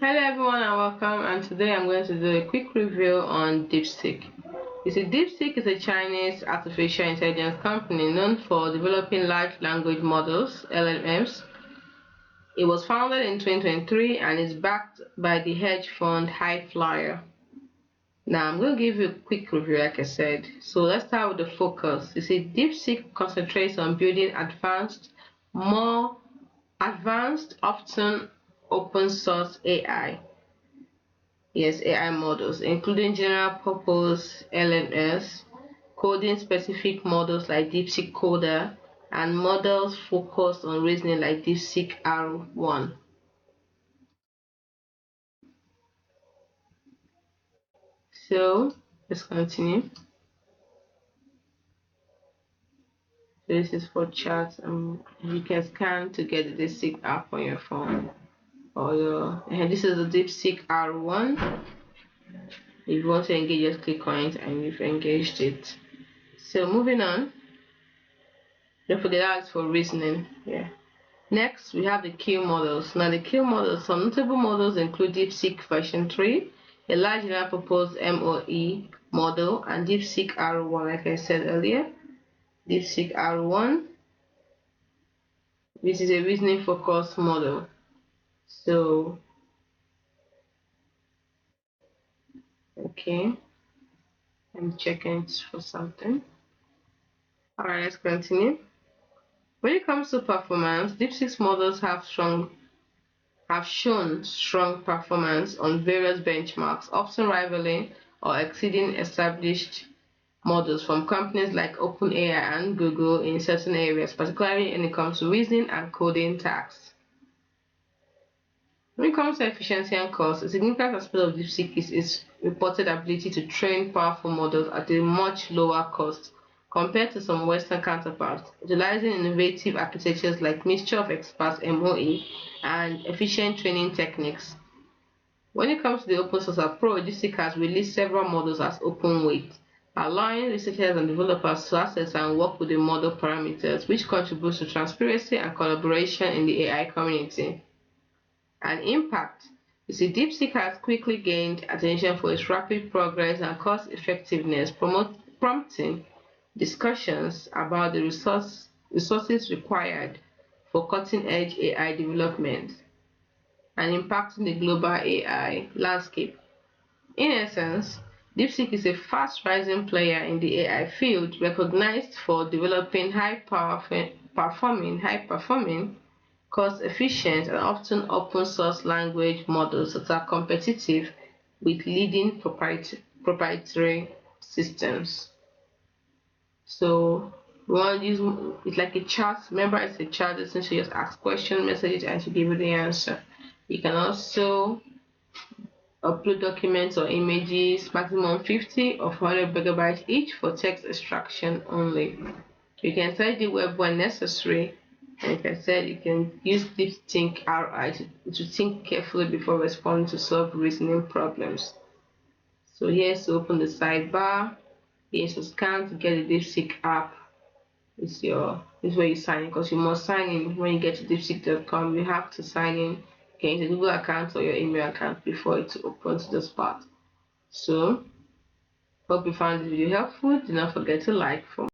Hello everyone and welcome, and today I'm going to do a quick review on Deepseek. You see, Deepseek is a Chinese artificial intelligence company known for developing large language models, LLMs. It was founded in 2023 and is backed by the hedge fund Highflyer. Now I'm going to give you a quick review like I said. So let's start with the focus. You see, Deepseek concentrates on building more advanced, often open source AI. Yes, AI models, including general purpose LMS, coding specific models like Deepseek Coder, and models focused on reasoning like Deepseek R1. So let's continue. So this is for chat. You can scan to get the Deepseek app on your phone or and this is the Deepseek R1. If you want to engage, just click on it and you've engaged it. So moving on, don't forget that's for reasoning. Yeah. Next, we have the Q models. Now, the Q models, some notable models include Deepseek version 3, a large general purpose MOE model, and Deepseek R1, like I said earlier. Deepseek R1, which is a reasoning focused model. So, okay, I'm checking for something. Alright, let's continue. When it comes to performance, Deepseek's models have shown strong performance on various benchmarks, often rivaling or exceeding established models from companies like OpenAI and Google in certain areas, particularly when it comes to reasoning and coding tasks. When it comes to efficiency and cost, a significant aspect of Deepseek is its reported ability to train powerful models at a much lower cost compared to some Western counterparts, utilizing innovative architectures like mixture of experts MOE and efficient training techniques. When it comes to the open source approach, Deepseek has released several models as open weight, allowing researchers and developers to access and work with the model parameters, which contributes to transparency and collaboration in the AI community. And impact. You see, Deepseek has quickly gained attention for its rapid progress and cost effectiveness, prompting discussions about the resources required for cutting-edge AI development and impacting the global AI landscape. In essence, Deepseek is a fast-rising player in the AI field, recognized for developing high-performing, cost-efficient, and often open-source language models that are competitive with leading proprietary systems. So we want to use it's like a chat. Remember, it's a chat. Essentially, just ask questions, messages, and to give you the answer. You can also upload documents or images, maximum 50 or 400 megabytes each for text extraction only. You can search the web when necessary. Like I said, you can use Deepseek RI to think carefully before responding to solve reasoning problems. So here's to open the sidebar. Here's to scan to get the Deepseek app. This is where you sign in, because you must sign in when you get to deepseek.com. You have to sign in. Okay, your Google account or your email account before it opens this part. So, hope you found this video helpful. Do not forget to like for